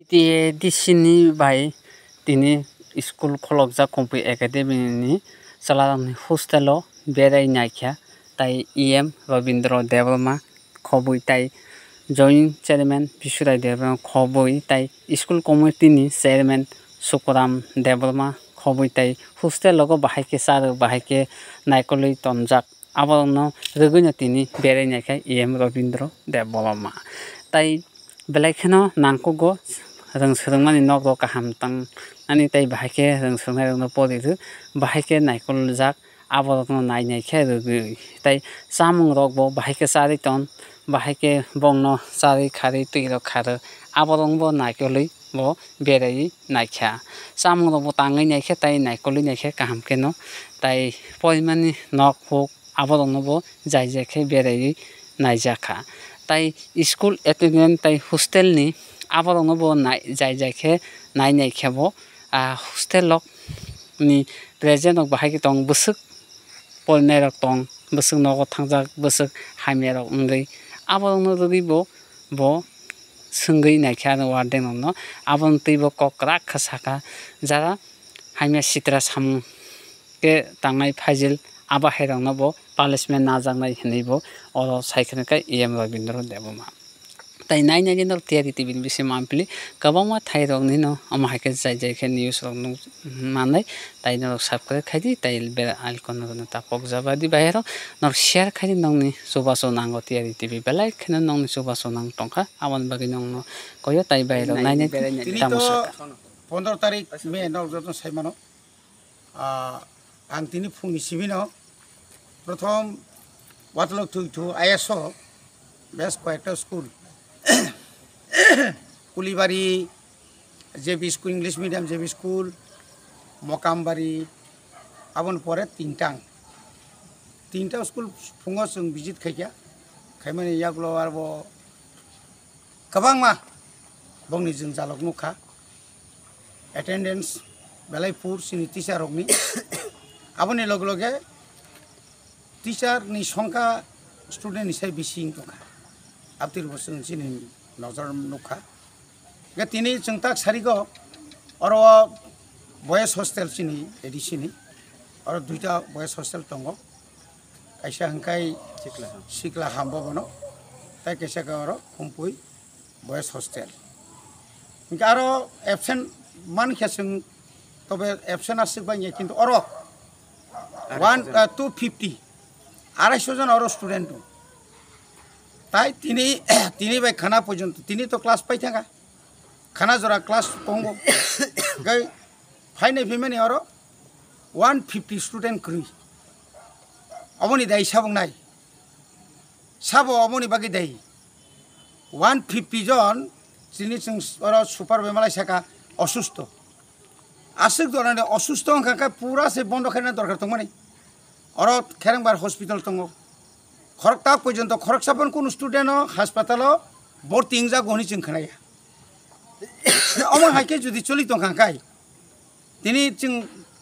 TADC-ni bai tini school kholokjak Kongpui Academy ni chwlarokni hostel o berai naikha tai EM Robindra Debarma khobui tai joint chairman Bishurai Debarma khobui tai school committee ni chairman Sukuram Debarma khobui tai hostel logo bahaike charwk bahaike naikolui tonjak aborokno rwgui tini berai naikha EM Robindra Debarma tai belai kheno nangkukgo rungsrungmani nogo kaham tangmani tei bahaike rungsrungnairokno porirwk bahaike naikoljak aborokno naikhe rwgui tei chamungrok bo bahaike charwui ton bahaike bongno charwui kharwui twirok kharwk aborok bo naikolui bo berai naikha chamungrok bo tangwui naikha tei naikolui naikha kaham khe no tei porimani nog huk aborokno bo jai jai khe berai naijakha tei school attendance tei hostel ni aborokno bo jai jai khe naikhe bo hostel rok ni present rok bahaike tong bwswk porinai rok tong bwswk nogo thangjak bwswk hamya rok wngui aborokno rwgui bo swngui naikha warden rok no aboni tui bo kok kwrak khe saka jara hamya sitra samung khe tangnai faizil abo hairokno bo punishment najaknai hinui bo oro saikha EM Robindra Debarma tei nainani no TRT TV ni bisingo ampli kwbangma thairokni no amo haikhe jai jai khe news rok nukmanai tei norok subscribe khaidi tei icon no tapokjabadi baherok norok share khaidi nongni chubachu nango TRT TV belai kheno nongni chubachu nang tongkha aboni bagui nongno koyo tei baherok nainai tamo 15 তারিখ মে নবরত্ন সাইমানো आं दिनै फुंनि सिबिनाव प्रथम वाटलक थुइथु ISO base कयेकटा school कुलिबारि जेबि स्कुल इंग्लिश मीडियम जेबि स्कुल मकामबारि आबन परे तीनटा स्कुल फुङाव जों भिजिट खायखा खायमानि यागलो आरो गोबांमा बंनि जों जालक नुखा एटेंडेंस बेलायपुर सिनि टीचार रकनि आबनि लगे लगे टीचार नि संख्या स्टूडेंट हिसाबै बेसि दंखा आबतिर बसों सिनि नजर नुखा गे तिनि जों ताक सारिगो अरो बयस हस्टेल सिनि एडिसिनि अरो दुइटा बयस हस्टेल दंगो कायसा हंखाय सिखला हामबोनो ताय कायसा गारो खंपुइ बयस हस्टेल आरो एबसेंट मानखे जों तबे एबसेंट आसिबाय किन्तु अरो 250 250 जन अरो स्टूडेंट दं ताई तिनी बाय खाना पर्यन्त तिनी तो क्लास पाइ थाङा खाना जरा क्लास पंगो गई फाइने फेमेनि अरो 150 स्टूडेंट क्रुइ अबनि दाइ साबंनाय साबो अबनि बागै दाइ 150 जन जिनि जों अरो सुपार बेमालाय साका असुस्थ आसुक दरने असुस्थ अंका पूरा से बंद खाना दरकार दं माने और खेरेंबार हॉस्पिटल दं खरकता पर्यन्त खरकसापन कोन स्टूडेंट हास्पाताल भर्ती इंजा गनि जों खोनाया अमन हाइके जुदि चलि दं खांखाय दिनै जों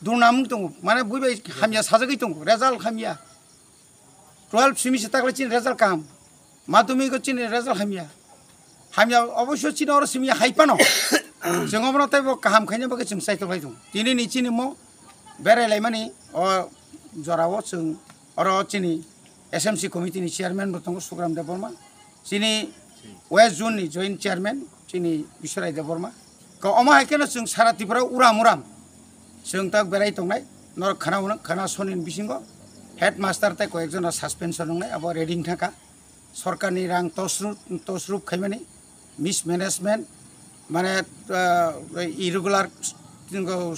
दुनाम दं माने बुइबाय हामिया साजागै दं रिजाल्ट हामिया 12 सेमिस्टार ताकले चिन रिजाल्ट काम माध्यमिक चिन रिजाल्ट हामिया अवश्य चिन और सिमिया हाइपानो जों अमन ताइबो काम खायनो बागै जों साइतो फाय दं दिनै निचिनि मो बेरायलाय माने जरावो जों और चिनि एसएमसी कमिटी नि चेयरमैन दं सुग्राम देबर्मा चिनि वेस्ट जोन नि जॉइंट चेयरमैन चिनि बिश्वराय देबर्मा क अमा हाइकेनो जों सारा त्रिपुरा उराम जों ताक बेराय दंनाय नर खाना सनिन बिसिंगो हेडमास्टर ताय कयेकजना सस्पेंशन दंनाय अब रेडिं थाका सरकारनि रां तसरुप खायमानि मिसमेनेजमेंट माने इरेगुलार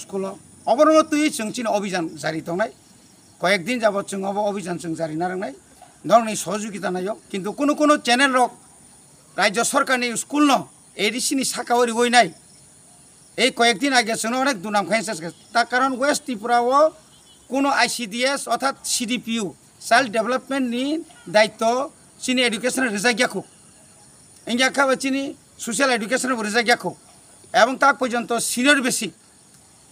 स्कुल अबरनो तुई जों चिन अभियान जारी दंनाय कयेक दिन जाबत जों अब अभियान जों जारी नारंनाय नरनि सहयोगिता नायो किन्तु कोनो चैनल रक राज्य सरकारनि स्कुल न एडिसिनि साकावरि गयनाय এই কয়েকদিন আগে जों अनेक दुनाम खायसे ता कारण वेस्ट त्रिपुरा कोनो आईसीडीएस अर्थात सीडीपीयू चाइल्ड डेवलपमेंट नि दायित्व चिनि एडुकेशन रिजागियाखौ इंगिया खाबा चिनि सोशल एडुकेशन रिजागियाखौ एवं ताक पर्यन्त सिनियर बेसिक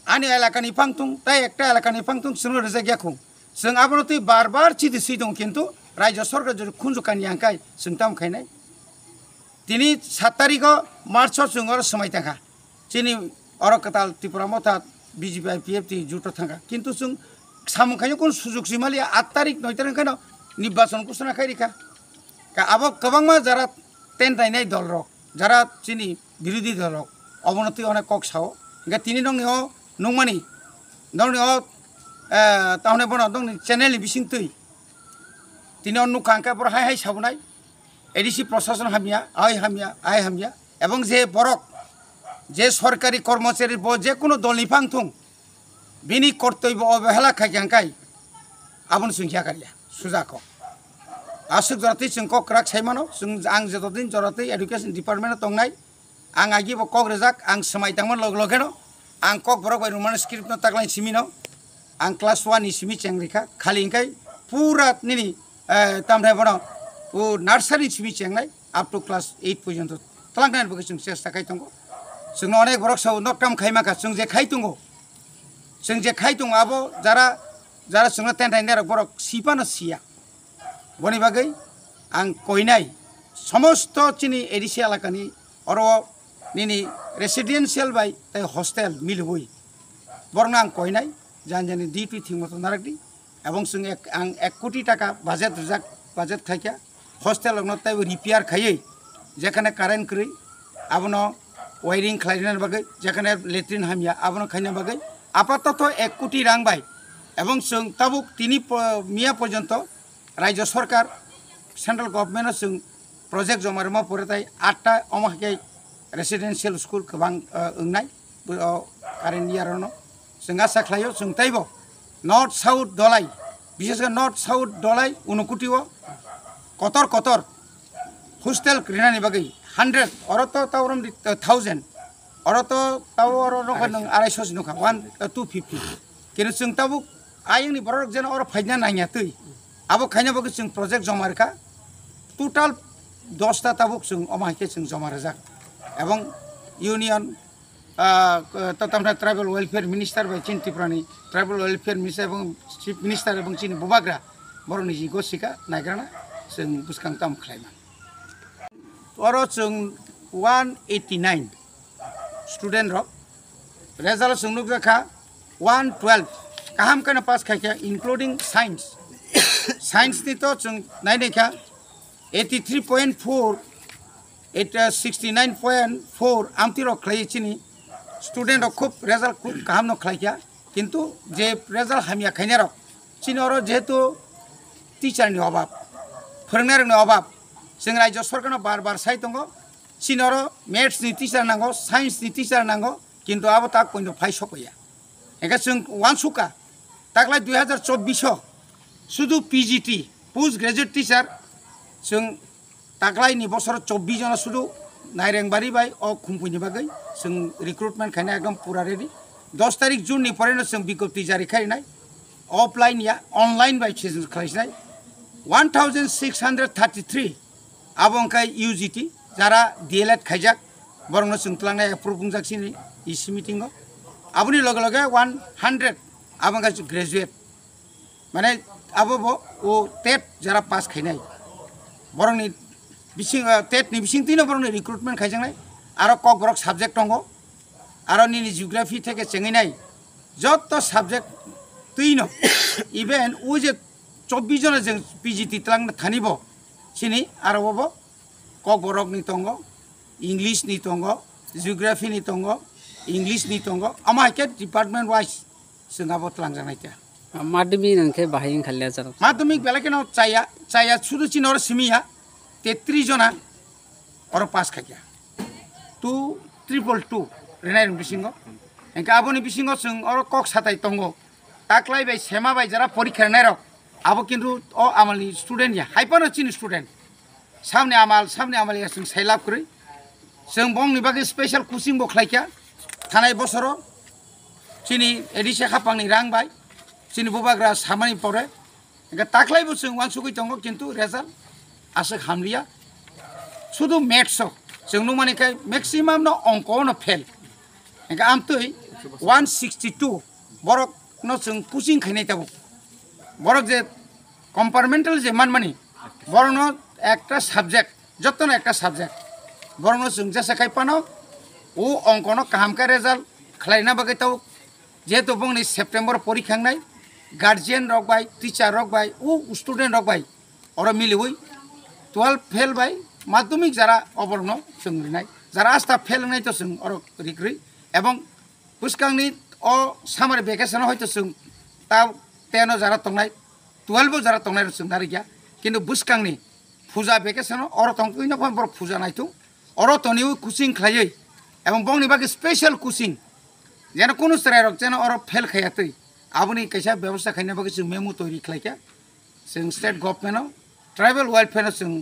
आनि एलाकानि फांतुं ताय एकटा एलाकानि फांतुं जों रिजागियाखौ जों आबनति बार चिदि दं किन्तु राज्य सरकार जु खुनजुकानि आंखाय जों ताम खायनाय তিনি 7 তারিখও मार्चआव जों और समय थांखा चिनि अरकाताल त्रिपुरा मथा बीजेपी IPF जुट थांखा किन्तु जों सामुखायनो कोन सुजुग सिमालिया 8 तारिख 9 तारिख खानो निर्वाचन घोषणा खायरिखा आबो गोबांमा जारा टेन थायनाय दल रक जारा चिनि बिरोधी दल रक अबनति अनेक कक साव गा तिनि दंनियाव नंमानि दंनियाव तावने बन दंनि चेनेलनि बिसिंतै तिनि अनुखांखा बर हाय हाय सावनाय एडिसि प्रशासन हामिया आय हामिया এবং যে বরক যে সরকারি কর্মচারী যে কোনো দলনি ফাংথুং বিনি কর্তব্য অবহেলা খাইখাंखाय আবন सुंखियाकारिया सुजाखौ आसुक जरातै जों कक राख सायमानो जों आं जतदिन जरातै एडुकेशन डिपार्टमेन्ट तंनाय आं आगिबो कक रेजाक आं समायतांमोन लग लगेनो आं कक बरक बाय रुमान स्क्रिप्ट न ताकलाय सिमिनो आं क्लास 1 नि सिमि चेंग्रिखा खालि इंखाय पुरा निनि तामथाय बनो ओ nursery Simi चेंनाय up to class 8 पर्यन्त तलांनाय बगै जों चेष्टा खायतंगो जों अनेक बरक साव नकटाम खायमाखा जों जे खायतंगो जों जे खायतंग आबो जारा जोंना टेनटाइनार बरक सिपानो सिया बनि बागै आं कयनाय समस्त चिनि एडिसि एलाकानि अर निनि रेसिडेन्शियल बाय हस्टेल मिलुबोय बरना आं कयनाय जानजानि डिपि थिंमत नारकदि এবং जों आं 1 कोटी टाका बाजेट खायखा हस्टेल नताय रिपेयार खायै जेखाने कारेन्ट क्रै आबनो वायरिंग खालायनाय बागै जेखाने लेट्रिन हामिया आबनो खायना बागै आपातत 1 कोटी रां बाय এবং जों ताबुक तिनि मिया पर्यन्त राज्य सरकार सेंट्रल गभर्नमेंट जों प्रोजेक्ट जमारमा परेताय 8टा अमाखै रेसिडेन्शियल स्कुल गोबां ओंनाय कारेन्ट इयारनो जों आसा खालायो जों ताइबो नर्थ साउथ दलाय विशेषकर नर्थ साउथ दलाय उनकुटिओ कतर हस्टेल क्रिनानि बागै 100 अरतो तावरम 1000 अरतो तावर नखन 250 नखा 250 किन्तु जों ताबुक आयंनि बरक जेन और फायना नायया तै आबो खायना बागै जों प्रोजेक्ट जमारखा टोटाल 10टा ताबुक जों अमाखै जों जमा रजाक এবং ইউনিয়ন तथामथा ट्राइबल वेलफेयर मिनिस्टार बाय चिन त्रिपुरानि ट्राइबल वेलफेयर मिनिस्टार এবং चिफ मिनिस्टार এবং चिन बुबाग्रा बरनि जि गसिका नायग्राना जों बुसखां ताम खालायमा अर जों 189 स्टूडेंट रक रेजाल्ट जों नुजाखा 112 गाहाम kana पास खायखा इंक्लूडिंग साइंस नि तो जों नायनायखा 83.4 69.4 आमतिरो खायचिनि स्टूडेंट खूब रेजाल्ट खूब गाहाम न खायखा किन्तु जे रेजाल्ट हामिया खायनार चिनर जेहेतु टीचारनि अभाव फोरोंनायनि अभाव जों राज्य सरकारनो बार साय दङ चिनर मैथ्स नि टीचार नांगौ साइंस नि टीचार नांगौ किन्तु आबो ता कोइनो फाय सपया एका जों वानसुका ताकलाय 2024 शुधु पीजीटी पोस्ट ग्रेजुएट टीचार जों ताकलायनि बसर 24 जन शुधु नायरेंबारी बाय अ खुंफुनि बागै जों रिक्रुटमेंट खायना एकदम पूरा रेडी 10 तारिख जून नि परेनो जों बिज्ञप्ति जारी खायनाय ऑफलाइन या ऑनलाइन बाय चेंज खालायनाय 1633 आबंखाय यूजीटी जारा डीएलएड खायजाक बरनो जों तलांनाय एप्रुव बुंजाकसिनि इसी मीटिंग आबुनि लगे लगे 100 आबंखाय ग्रेजुएट माने आबो ओ टेट जारा पास खायनाय बरंनि बिसिं टेट नि बिसिं तिनो बरंनि रिक्रुटमेंट खायजांनाय आरो कक बरक सब्जेक्ट दङ आरो निनि जियोग्राफी थेके चेंगिनाय जत सब्जेक्ट तिनो इभेन ओ जे 24 जन जों पीजीटी तलांनो थानिबो सिनि आरो बबो कक बरक नि दङ इंग्लिश नि दङ जियोग्राफी नि दङ इंग्लिश नि दङ आमाके डिपार्टमेंट वाइज जोंहाबो तलांजानाय था माध्यमिक नंखे बाहायिं खालिया जारा माध्यमिक बेलाकेनाव चाया सुदु चिनर सिमिया 33 जना और पास खाया 222 रेनाय बिसिंगो एंका आबोनि बिसिंगो जों और कक साथाय दंगो ताकलाय बाय सेमा बाय जारा परीक्षा नायरो आबो किन्तु अ आमालनि स्टूडेंट या हाइपानो चिन स्टूडेंट सामने आमाल या जों साइलाब करै जों बंनि बागै स्पेशल कोचिं बो खालायखा थानाय बसरो चिनि एडिसे खापांनि रां बाय चिनि बुबाग्रा सामानि परे एंका ताकलायबो जों वानसुकै दंगो किन्तु रेजाल्ट आसे हामलिया शुधु मैथ्स जों नुमानिखाय मैक्सिमाम न अंक न फेल एंका आमतै 162 बरक न जों कोचिं खायनाय ताबो बरक जे कम्पार्टमेंटल जे मानमानि बरक न একটা সাবজেক্ট যতন একটা সাবজেক্ট बरनो जों जेसे खायपानो उ अंकनो काहामका रेजाल्ट खालायना बागै ताव जेहेतु बुंनि सेप्टेम्बर परीक्षांनाय गार्जियन रक बाय टीचर रक बाय उ स्टूडेंट रक बाय और मिलिवई 12 फेल बाय माध्यमिक जरा अबरनो जों रिनाय जरा आस्था फेल नाय तो जों और रिग्री एवं पुस्कांनि ओ सामार वेकेशन हयतो जों ता 10 जरा तंनाय 12 जरा तंनाय जों नारि गया किन्तु बुस्कांनि फुजा वेकेशन और तंकइनो बर फुजा नायथु और तनिउ कोचिं खायै एवं बंनि बागै स्पेशल कोचिं जेन कोनो स्ट्राइक जेन और फेल खायातै आबुनि कैसा व्यवस्था खायना बागै जों मेमो तैयारी खालायखा जों स्टेट गभर्नमेन्ट ट्राइबल वेलफेयर जों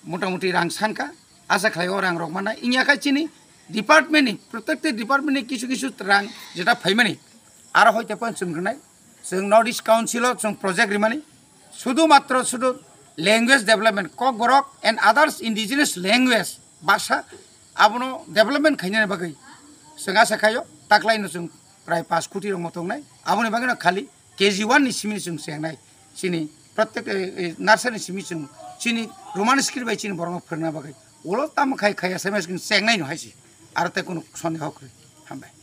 मोटामुटी रां सानका आशा खालायो रां रकमाना इनि आखायचिनि डिपार्टमेन्टनि प्रत्येक डिपार्टमेन्टनि किछु रां जेटा फैमानि आरो हयतो पन जोंनाय जों नर्थ ईस्ट काउन्सिल जों प्रोजेक्ट रिमानि शुधु लैंग्वेज डेवलपमेंट कक बरक एंड अदर्स इंडिजिनियस लैंग्वेज भाषा आबनो डेवलपमेंट खायना बागै जों आशा खायो ताकलायनो जों प्राय 5 कोटी रं मतंनाय आबनि बागैनो खालि KG1 नि सिमि जों सेंनाय सिनि प्रत्येक नार्सारि सिमि जों सिनि रोमान स्क्रिप्ट बाय सिनि बरंग फोरना बागै ओलो ताम खाय खाय एसएमएस सेंनाय न हायसि आरो ते कोनो सन्देह हामबाय।